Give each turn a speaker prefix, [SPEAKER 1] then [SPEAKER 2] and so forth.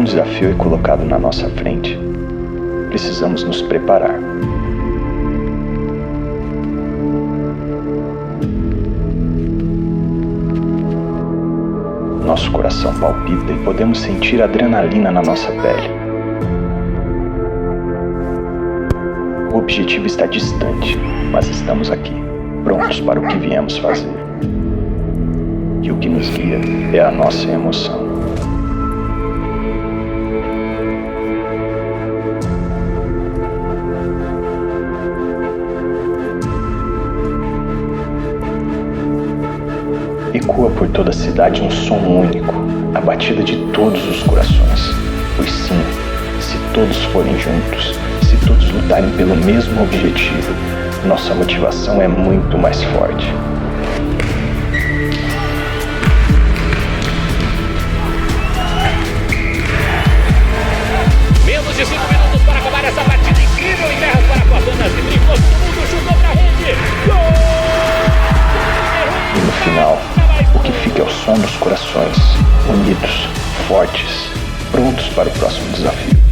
[SPEAKER 1] desafio é colocado na nossa frente, precisamos nos preparar. Nosso coração palpita e podemos sentir adrenalina na nossa pele. O objetivo está distante, mas estamos aqui, prontos para o que viemos fazer. E o que nos guia é a nossa emoção. Ecoa por toda a cidade um som único, a batida de todos os corações. Pois sim, se todos forem juntos, se todos lutarem pelo mesmo objetivo, nossa motivação é muito mais forte.
[SPEAKER 2] Menos de 5 minutos para acabar essa partida incrível em terras paraguasanas e triplos. Todo mundo chutou pra rede. Gol!
[SPEAKER 1] E no final, o que fica é o som dos corações, unidos, fortes, prontos para o próximo desafio.